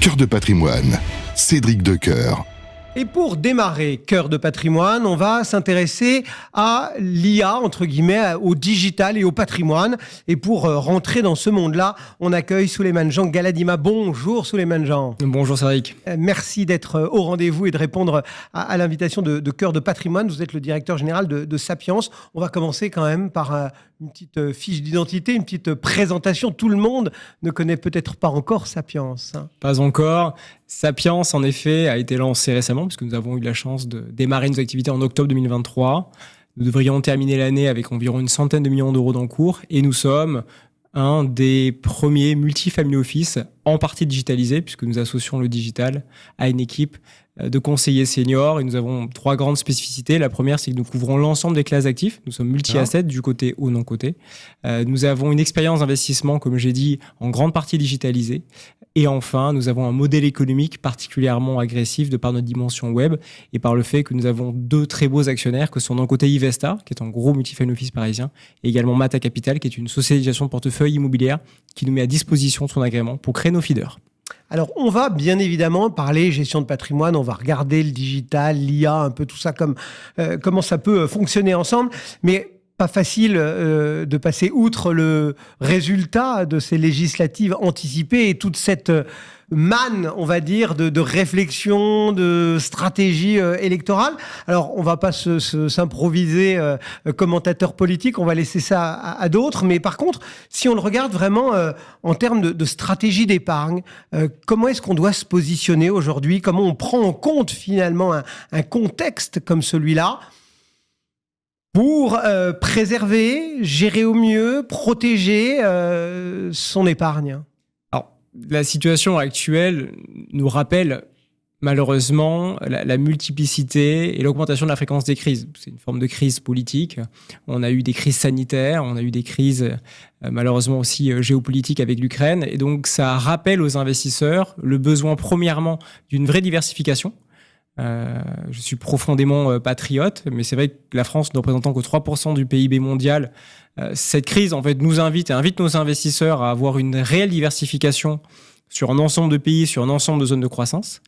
Cœur de patrimoine, Cédric Decoeur. Et pour démarrer Cœur de patrimoine, on va s'intéresser à l'IA, entre guillemets, au digital et au patrimoine. Et pour rentrer dans ce monde-là, on accueille Souleymane Jean Galadima. Bonjour Souleymane Jean. Bonjour Cédric. Merci d'être au rendez-vous et de répondre à l'invitation de Cœur de patrimoine. Vous êtes le directeur général de Sapiens. On va commencer quand même par une petite fiche d'identité, une petite présentation. Tout le monde ne connaît peut-être pas encore Sapiens. Pas encore. Sapiens, en effet, a été lancé récemment puisque nous avons eu la chance de démarrer nos activités en octobre 2023. Nous devrions terminer l'année avec environ une centaine de millions d'euros d'encours et nous sommes un des premiers multi-family office en partie digitalisé puisque nous associons le digital à une équipe de conseillers seniors et nous avons 3 grandes spécificités. La première, c'est que nous couvrons l'ensemble des classes d'actifs. Nous sommes multi-assets du côté au non-côté. Nous avons une expérience d'investissement, comme j'ai dit, en grande partie digitalisée. Et enfin, nous avons un modèle économique particulièrement agressif de par notre dimension web et par le fait que nous avons 2 très beaux actionnaires que sont d'un côté Ivesta, qui est un gros multi-family office parisien, et également Mata Capital, qui est une société de gestion de portefeuille immobilière qui nous met à disposition de son agrément pour créer nos feeders. Alors, on va bien évidemment parler gestion de patrimoine, on va regarder le digital, l'IA, un peu tout ça, comment ça peut fonctionner ensemble. Mais pas facile de passer outre le résultat de ces législatives anticipées et toute cette manne, on va dire, de réflexion, de stratégie électorale. Alors, on va pas s'improviser commentateur politique, on va laisser ça à d'autres. Mais par contre, si on le regarde vraiment en termes de stratégie d'épargne, comment est-ce qu'on doit se positionner aujourd'hui? Comment on prend en compte finalement un contexte comme celui-là pour préserver, gérer au mieux, protéger son épargne? Alors, la situation actuelle nous rappelle malheureusement la multiplicité et l'augmentation de la fréquence des crises. C'est une forme de crise politique. On a eu des crises sanitaires, on a eu des crises malheureusement aussi géopolitiques avec l'Ukraine. Et donc, ça rappelle aux investisseurs le besoin premièrement d'une vraie diversification. Je suis profondément patriote, mais c'est vrai que la France ne représentant que 3% du PIB mondial, cette crise en fait nous invite et invite nos investisseurs à avoir une réelle diversification sur un ensemble de pays, sur un ensemble de zones de croissance.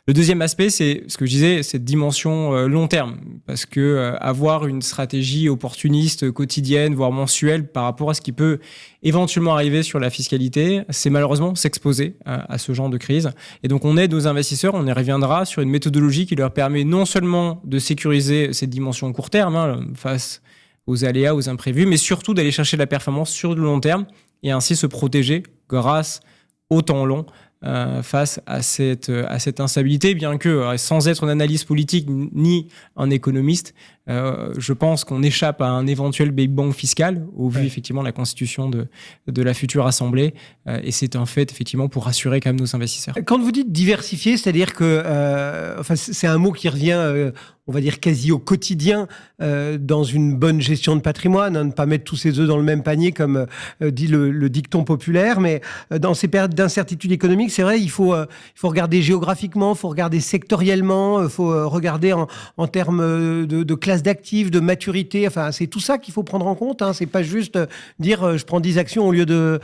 Le deuxième aspect, c'est ce que je disais, cette dimension long terme, parce que avoir une stratégie opportuniste, quotidienne, voire mensuelle par rapport à ce qui peut éventuellement arriver sur la fiscalité, c'est malheureusement s'exposer à ce genre de crise. Et donc on aide nos investisseurs, on y reviendra, sur une méthodologie qui leur permet non seulement de sécuriser cette dimension court terme face aux aléas, aux imprévus, mais surtout d'aller chercher la performance sur le long terme et ainsi se protéger grâce au temps long face à cette instabilité, bien que sans être une analyse politique ni un économiste, je pense qu'on échappe à un éventuel Big Bang fiscal au vu effectivement de la constitution de la future Assemblée et c'est un fait effectivement pour rassurer quand même nos investisseurs. Quand vous dites diversifier, c'est-à-dire que c'est un mot qui revient on va dire quasi au quotidien dans une bonne gestion de patrimoine, ne pas mettre tous ses œufs dans le même panier comme dit le dicton populaire, mais dans ces périodes d'incertitude économique, c'est vrai, il faut regarder géographiquement, il faut regarder sectoriellement, il faut regarder en termes de classe d'actifs, de maturité, enfin c'est tout ça qu'il faut prendre en compte, c'est pas juste dire je prends 10 actions au lieu de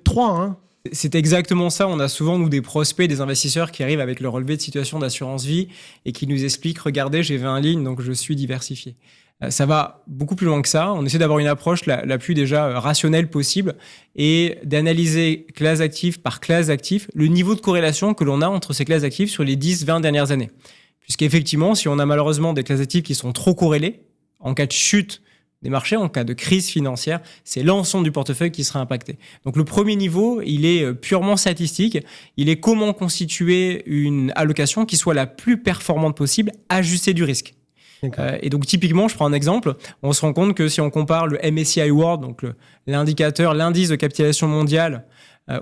3. C'est exactement ça. On a souvent, nous, des prospects, des investisseurs qui arrivent avec leur relevé de situation d'assurance vie et qui nous expliquent, regardez, j'ai 20 lignes, donc je suis diversifié. Ça va beaucoup plus loin que ça. On essaie d'avoir une approche la plus déjà rationnelle possible et d'analyser classe active par classe d'actifs le niveau de corrélation que l'on a entre ces classes d'actifs sur les 10-20 dernières années. Puisqu'effectivement, si on a malheureusement des classes d'actifs qui sont trop corrélées, en cas de chute des marchés, en cas de crise financière, c'est l'ensemble du portefeuille qui sera impacté. Donc le premier niveau, il est purement statistique. Il est comment constituer une allocation qui soit la plus performante possible, ajustée du risque. Et donc typiquement, je prends un exemple, on se rend compte que si on compare le MSCI World, donc l'indicateur, l'indice de capitalisation mondiale,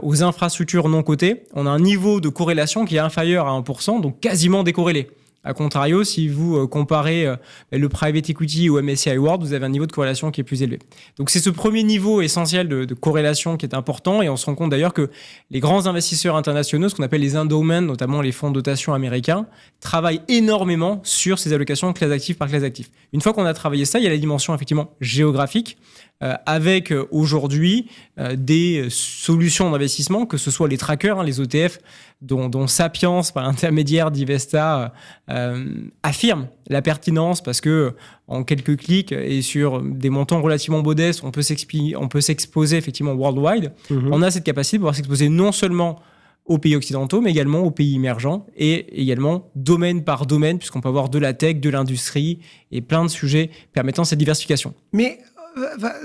aux infrastructures non cotées, on a un niveau de corrélation qui est inférieur à 1%, donc quasiment décorrélé. A contrario, si vous comparez le private equity au MSCI World, vous avez un niveau de corrélation qui est plus élevé. Donc c'est ce premier niveau essentiel de corrélation qui est important et on se rend compte d'ailleurs que les grands investisseurs internationaux, ce qu'on appelle les endowments, notamment les fonds de dotation américains, travaillent énormément sur ces allocations classe active par classe active. Une fois qu'on a travaillé ça, il y a la dimension effectivement géographique avec aujourd'hui des solutions d'investissement, que ce soit les trackers, les ETF dont Sapiens, par l'intermédiaire d'Ivesta, affirme la pertinence parce que en quelques clics et sur des montants relativement modestes, on peut s'exposer effectivement worldwide. On a cette capacité de pouvoir s'exposer non seulement aux pays occidentaux, mais également aux pays émergents et également domaine par domaine, puisqu'on peut avoir de la tech, de l'industrie et plein de sujets permettant cette diversification. Mais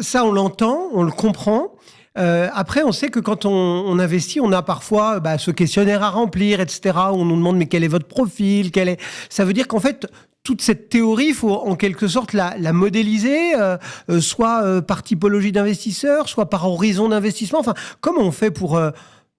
ça, on l'entend, on le comprend. Après, on sait que quand on investit, on a parfois ce questionnaire à remplir, etc., où on nous demande mais quel est votre profil, Ça veut dire qu'en fait, toute cette théorie, il faut en quelque sorte la modéliser, soit par typologie d'investisseur, soit par horizon d'investissement. Enfin, comment on fait pour...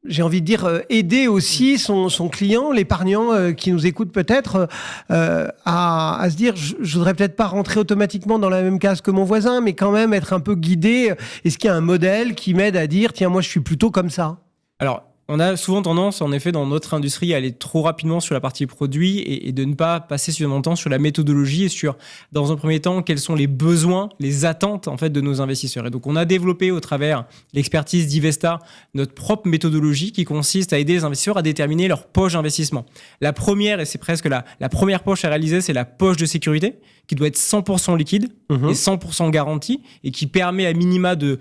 j'ai envie de dire, aider aussi son client, l'épargnant qui nous écoute peut-être, à se dire, je voudrais peut-être pas rentrer automatiquement dans la même case que mon voisin, mais quand même être un peu guidé. Est-ce qu'il y a un modèle qui m'aide à dire, tiens, moi, je suis plutôt comme ça? Alors, on a souvent tendance, en effet, dans notre industrie, à aller trop rapidement sur la partie produit et de ne pas passer suffisamment de temps sur la méthodologie et sur, dans un premier temps, quels sont les besoins, les attentes en fait de nos investisseurs. Et donc, on a développé au travers l'expertise d'Ivesta notre propre méthodologie qui consiste à aider les investisseurs à déterminer leur poche d'investissement. La première, et c'est presque la première poche à réaliser, c'est la poche de sécurité qui doit être 100% liquide et 100% garantie et qui permet à minima de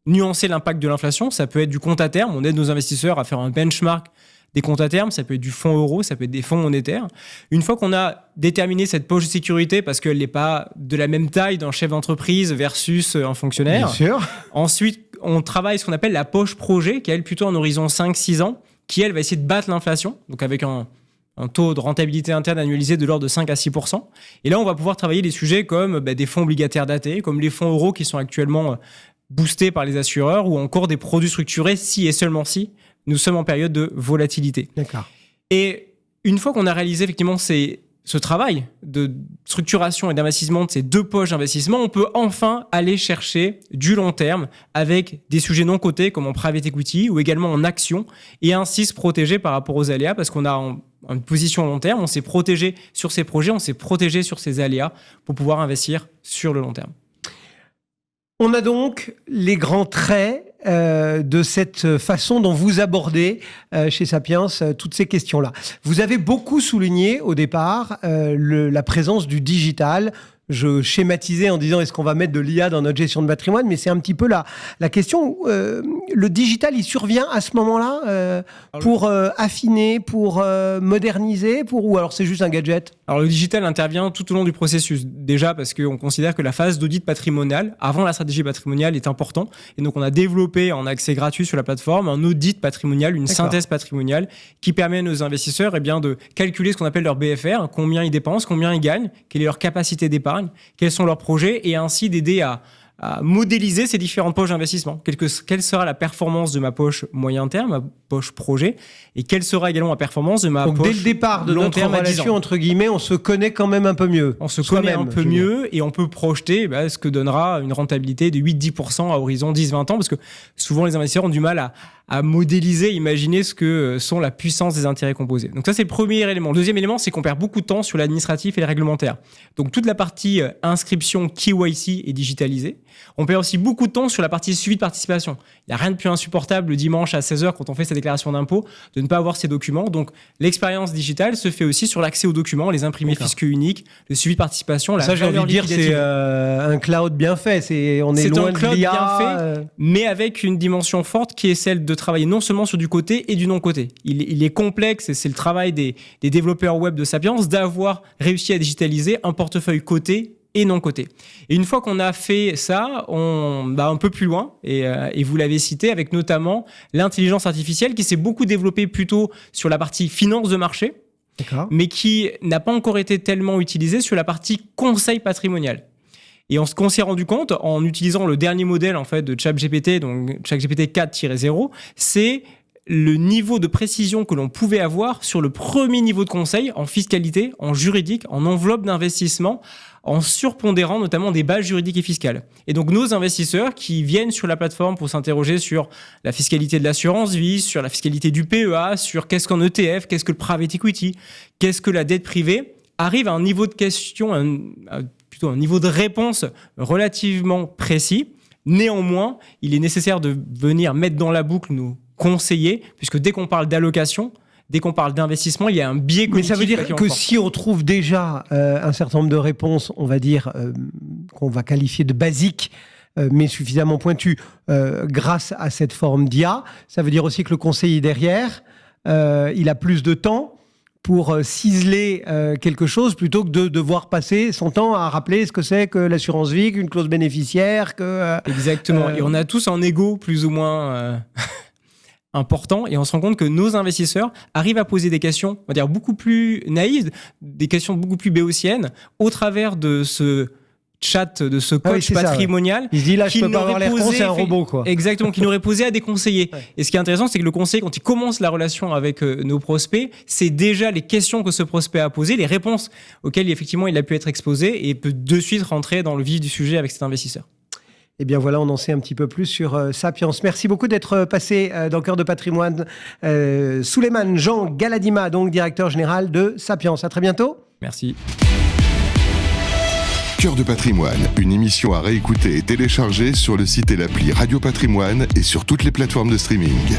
nuancer l'impact de l'inflation. Ça peut être du compte à terme. On aide nos investisseurs à faire un benchmark des comptes à terme. Ça peut être du fonds euro, ça peut être des fonds monétaires. Une fois qu'on a déterminé cette poche de sécurité, parce qu'elle n'est pas de la même taille d'un chef d'entreprise versus un fonctionnaire. Bien sûr. Ensuite, on travaille ce qu'on appelle la poche projet, qui est elle plutôt en horizon 5-6 ans, qui elle va essayer de battre l'inflation, donc avec un taux de rentabilité interne annualisé de l'ordre de 5 à 6%. Et là, on va pouvoir travailler des sujets comme des fonds obligataires datés, comme les fonds euros qui sont actuellement boostés par les assureurs, ou encore des produits structurés si et seulement si nous sommes en période de volatilité. D'accord. Et une fois qu'on a réalisé effectivement ce travail de structuration et d'investissement de ces deux poches d'investissement, on peut enfin aller chercher du long terme avec des sujets non cotés comme en private equity ou également en action, et ainsi se protéger par rapport aux aléas parce qu'on a une position long terme, on s'est protégé sur ces projets, on s'est protégé sur ces aléas pour pouvoir investir sur le long terme. On a donc les grands traits de cette façon dont vous abordez chez Sapiens toutes ces questions-là. Vous avez beaucoup souligné au départ la présence du digital. Je schématisais en disant est-ce qu'on va mettre de l'IA dans notre gestion de patrimoine, mais c'est un petit peu la question. Le digital, il survient à ce moment-là pour affiner, pour moderniser, ou alors c'est juste un gadget? Alors le digital intervient tout au long du processus. Déjà parce qu'on considère que la phase d'audit patrimonial, avant la stratégie patrimoniale, est important. Et donc on a développé en accès gratuit sur la plateforme un audit patrimonial, une synthèse patrimoniale qui permet à nos investisseurs de calculer ce qu'on appelle leur BFR, combien ils dépensent, combien ils gagnent, quelle est leur capacité d'épargne, quels sont leurs projets, et ainsi d'aider à modéliser ces différentes poches d'investissement. Quelle sera la performance de ma poche moyen terme, ma poche projet, et quelle sera également la performance de ma poche long terme. Donc dès le départ de notre relation, entre guillemets, on se connaît quand même un peu mieux. On se connaît un peu mieux et on peut projeter ce que donnera une rentabilité de 8-10% à horizon 10-20 ans, parce que souvent les investisseurs ont du mal à modéliser, imaginer ce que sont la puissance des intérêts composés. Donc ça, c'est le premier élément. Le deuxième élément, c'est qu'on perd beaucoup de temps sur l'administratif et le réglementaire. Donc toute la partie inscription KYC est digitalisée. On perd aussi beaucoup de temps sur la partie suivi de participation. Il n'y a rien de plus insupportable le dimanche à 16h quand on fait sa déclaration d'impôt de ne pas avoir ces documents. Donc l'expérience digitale se fait aussi sur l'accès aux documents, les imprimés fiscaux uniques, le suivi de participation. Ça, j'ai envie de dire, c'est un cloud bien fait. On est loin de l'IA. Bien fait, mais avec une dimension forte qui est celle de travailler non seulement sur du côté et du non-côté. Il est complexe, et c'est le travail des développeurs web de Sapiens d'avoir réussi à digitaliser un portefeuille coté et non coté. Et une fois qu'on a fait ça, on va un peu plus loin, et vous l'avez cité, avec notamment l'intelligence artificielle qui s'est beaucoup développée plutôt sur la partie finance de marché, mais qui n'a pas encore été tellement utilisée sur la partie conseil patrimonial. Et qu'on s'est rendu compte, en utilisant le dernier modèle en fait, de ChatGPT, donc ChatGPT 4-0, c'est le niveau de précision que l'on pouvait avoir sur le premier niveau de conseil en fiscalité, en juridique, en enveloppe d'investissement, en surpondérant notamment des bases juridiques et fiscales. Et donc nos investisseurs qui viennent sur la plateforme pour s'interroger sur la fiscalité de l'assurance vie, sur la fiscalité du PEA, sur qu'est-ce qu'un ETF, qu'est-ce que le private equity, qu'est-ce que la dette privée, arrivent à un niveau de question, plutôt un niveau de réponse relativement précis. Néanmoins, il est nécessaire de venir mettre dans la boucle nos conseillers, puisque dès qu'on parle d'allocation, dès qu'on parle d'investissement, il y a un biais cognitif. Mais ça veut dire que si on trouve déjà un certain nombre de réponses, on va dire, qu'on va qualifier de basiques, mais suffisamment pointues, grâce à cette forme d'IA, ça veut dire aussi que le conseiller derrière, il a plus de temps pour ciseler quelque chose plutôt que de devoir passer son temps à rappeler ce que c'est que l'assurance vie, qu'une clause bénéficiaire, que... Exactement. Et on a tous un ego plus ou moins important et on se rend compte que nos investisseurs arrivent à poser des questions, on va dire, beaucoup plus naïves, des questions beaucoup plus béotiennes au travers de ce chat, de ce coach patrimonial. Ça, ouais. Il se dit là, je peux pas avoir l'air con, c'est un robot, quoi. Exactement, qui n'aurait posé à des conseillers. Ouais. Et ce qui est intéressant, c'est que le conseiller, quand il commence la relation avec nos prospects, c'est déjà les questions que ce prospect a posées, les réponses auxquelles effectivement il a pu être exposé et peut de suite rentrer dans le vif du sujet avec cet investisseur. Eh bien voilà, on en sait un petit peu plus sur Sapiens. Merci beaucoup d'être passé dans Cœur de Patrimoine. Souleymane Jean Galadima, donc directeur général de Sapiens. À très bientôt. Merci. Cœur de Patrimoine, une émission à réécouter et télécharger sur le site et l'appli Radio Patrimoine et sur toutes les plateformes de streaming.